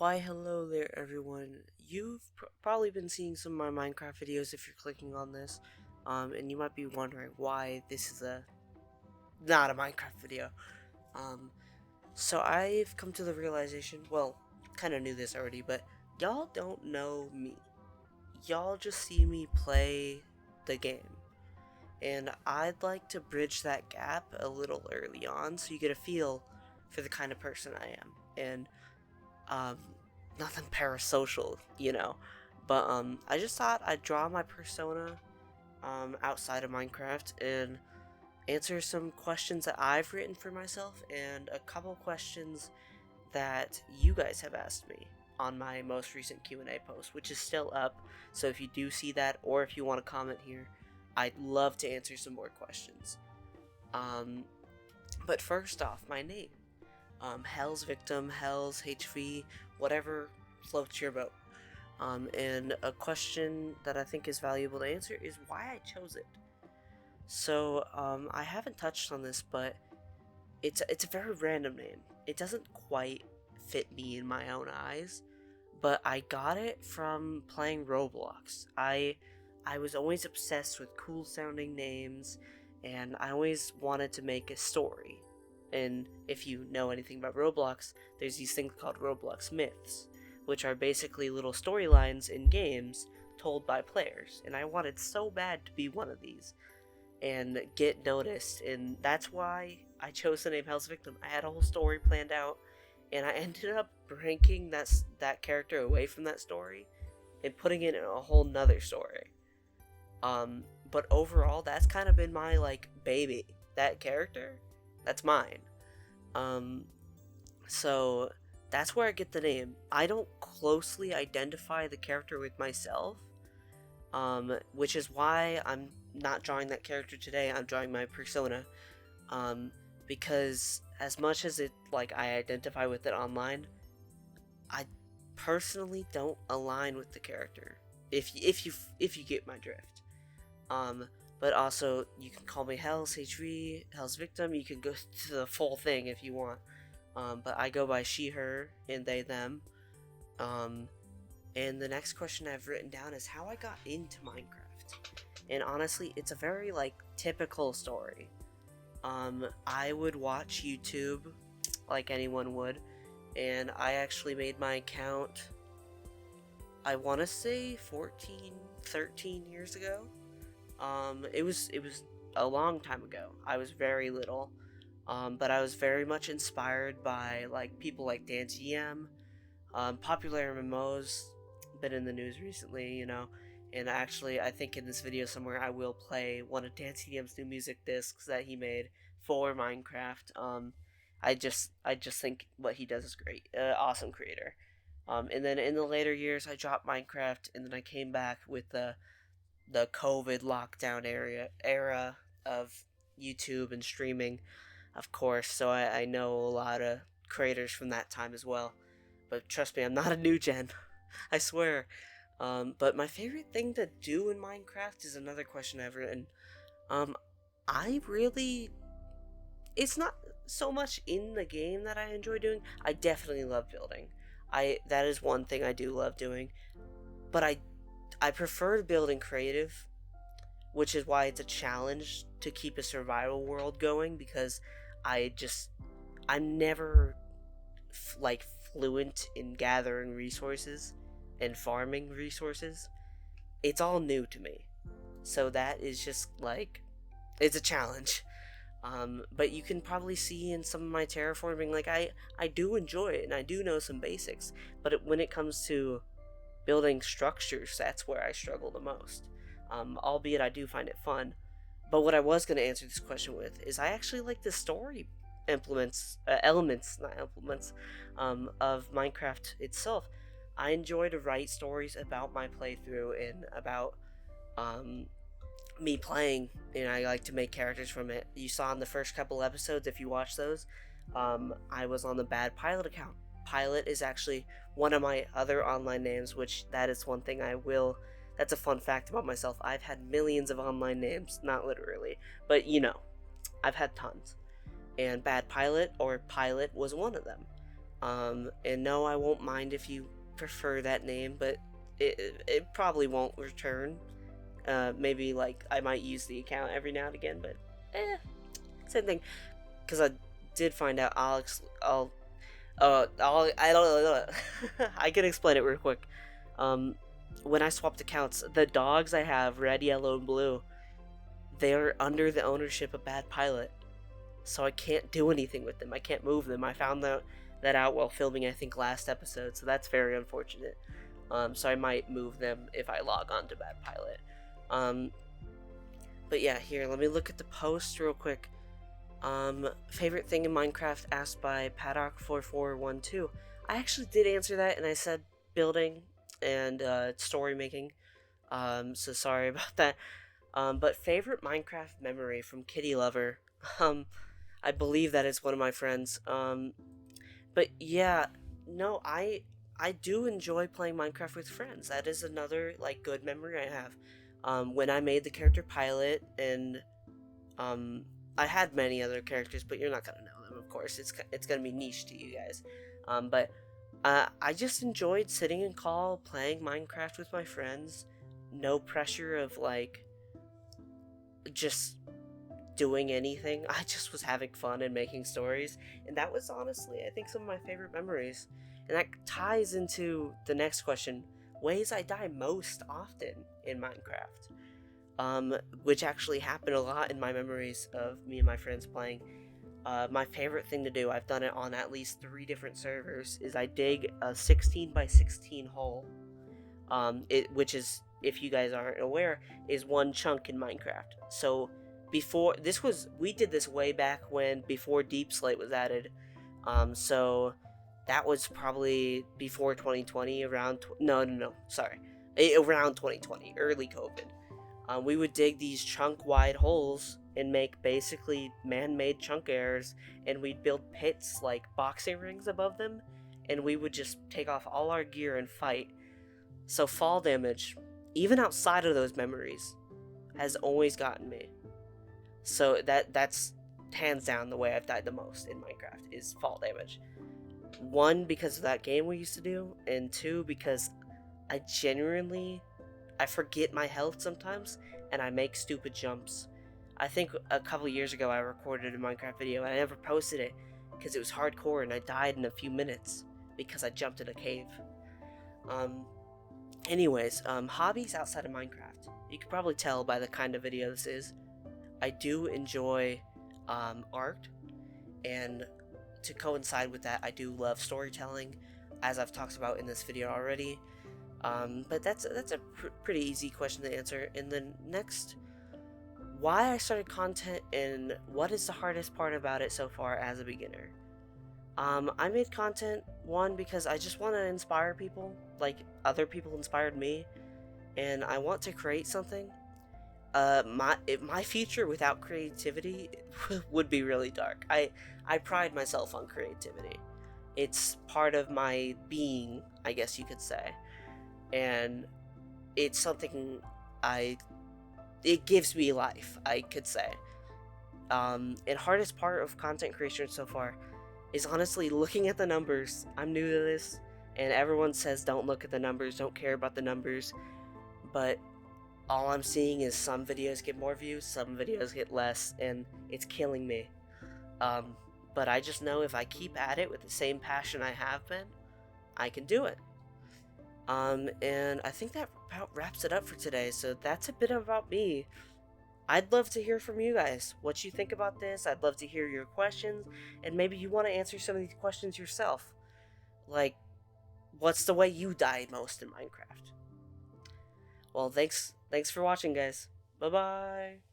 Why hello there everyone. You've probably been seeing some of my Minecraft videos if you're clicking on this, and you might be wondering why this is not a Minecraft video. Um, so I've come to the realization, well, kind of knew this already, but y'all don't know me. Y'all just see me play the game. And I'd like to bridge that gap a little early on so you get a feel for the kind of person I am. And um, nothing parasocial, But I just thought I'd draw my persona outside of Minecraft and answer some questions that I've written for myself and a couple questions that you guys have asked me on my most recent Q&A post, which is still up. So if you do see that, or if you want to comment here, I'd love to answer some more questions. But first off, my name. HellsVictim, Hells, HV, whatever floats your boat. And a question that I think is valuable to answer is why I chose it. So, I haven't touched on this, but it's a very random name. It doesn't quite fit me in my own eyes, but I got it from playing Roblox. I was always obsessed with cool sounding names, and I always wanted to make a story. And if you know anything about Roblox, there's these things called Roblox myths, which are basically little storylines in games told by players. And I wanted so bad to be one of these and get noticed, and that's why I chose the name HellsVictim. I had a whole story planned out, and I ended up breaking that character away from that story and putting it in a whole nother story. But overall, that's kind of been my, baby. That character, that's mine. So that's where I get the name. I don't closely identify the character with myself, which is why I'm not drawing that character today. I'm drawing my persona, because as much as I identify with it online, I personally don't align with the character. If you get my drift. But also, you can call me Hells, HV, HellsVictim. You can go to the full thing if you want. But I go by she, her, and they, them. And the next question I've written down is how I got into Minecraft. And honestly, it's a very, typical story. I would watch YouTube like anyone would. And I actually made my account, I want to say 14, 13 years ago. It was a long time ago. I was very little, but I was very much inspired by people like DanTDM, popular MMOs, been in the news recently, and actually I think in this video somewhere I will play one of DanTDM's new music discs that he made for Minecraft. I just think what he does is great, awesome creator. And then in the later years I dropped Minecraft, and then I came back with the COVID lockdown era of YouTube and streaming, of course, so I know a lot of creators from that time as well. But trust me, I'm not a new gen, I swear. But my favorite thing to do in Minecraft is another question I've written. It's not so much in the game that I enjoy doing. I definitely love building. That is one thing I do love doing. But I prefer building creative, which is why it's a challenge to keep a survival world going, because I'm never fluent in gathering resources and farming resources. It's all new to me. So that is just it's a challenge. But you can probably see in some of my terraforming, I do enjoy it and I do know some basics, but when it comes to building structures, that's where I struggle the most. Albeit I do find it fun. But what I was going to answer this question with is I actually like the story elements, not implements, of Minecraft itself. I enjoy to write stories about my playthrough and about me playing, and I like to make characters from it. You saw in the first couple episodes, if you watch those, I was on the Bad Pilot account. Pilot is actually one of my other online names, which that is one thing that's a fun fact about myself. I've had millions of online names, not literally, but I've had tons. And Bad Pilot or Pilot was one of them. And no, I won't mind if you prefer that name, but it probably won't return. Maybe like I might use the account every now and again, but same thing. Because I did find out I don't know. I can explain it real quick. When I swapped accounts, the dogs I have, red, yellow, and blue, they're under the ownership of Bad Pilot, so I can't do anything with them. I can't move them. I found that out while filming, I think, last episode, so that's very unfortunate. So I might move them if I log on to Bad Pilot. But yeah, here, let me look at the post real quick. Favorite thing in Minecraft asked by Paddock4412. I actually did answer that, and I said building and story making. So sorry about that. But favorite Minecraft memory from Kitty Lover. I believe that is one of my friends. But yeah, no, I do enjoy playing Minecraft with friends. That is another like good memory I have. When I made the character Pilot, and I had many other characters, but you're not gonna know them, of course. It's gonna be niche to you guys. But I just enjoyed sitting in call, playing Minecraft with my friends. No pressure of like just doing anything. I just was having fun and making stories, and that was honestly, I think, some of my favorite memories. And that ties into the next question: ways I die most often in Minecraft. Which actually happened a lot in my memories of me and my friends playing. My favorite thing to do, I've done it on at least 3 different servers, is I dig a 16 by 16 hole. Which is, if you guys aren't aware, is 1 chunk in Minecraft. So we did this way back before Deep Slate was added. So that was probably before 2020, around 2020, early COVID. We would dig these chunk-wide holes and make basically man-made chunk errors, and we'd build pits like boxing rings above them, and we would just take off all our gear and fight. So fall damage, even outside of those memories, has always gotten me. So that's hands down the way I've died the most in Minecraft, is fall damage. 1, because of that game we used to do, and 2, because I forget my health sometimes, and I make stupid jumps. I think a couple years ago I recorded a Minecraft video, and I never posted it because it was hardcore, and I died in a few minutes because I jumped in a cave. Anyways, hobbies outside of Minecraft. You can probably tell by the kind of video this is. I do enjoy art, and to coincide with that, I do love storytelling, as I've talked about in this video already. But that's a pretty easy question to answer. And then next, why I started content and what is the hardest part about it so far as a beginner. I made content, 1, because I just want to inspire people, like other people inspired me, and I want to create something. My future without creativity would be really dark. I pride myself on creativity. It's part of my being, I guess you could say. And it's something it gives me life, I could say. And hardest part of content creation so far is honestly looking at the numbers. I'm new to this, and everyone says don't look at the numbers, don't care about the numbers, but all I'm seeing is some videos get more views, some videos get less, and it's killing me. But I just know if I keep at it with the same passion I have been, I can do it. And I think that about wraps it up for today. So that's a bit about me. I'd love to hear from you guys, what you think about this. I'd love to hear your questions, and maybe you want to answer some of these questions yourself. Like, what's the way you died most in Minecraft? Well, thanks for watching, guys. Bye-bye.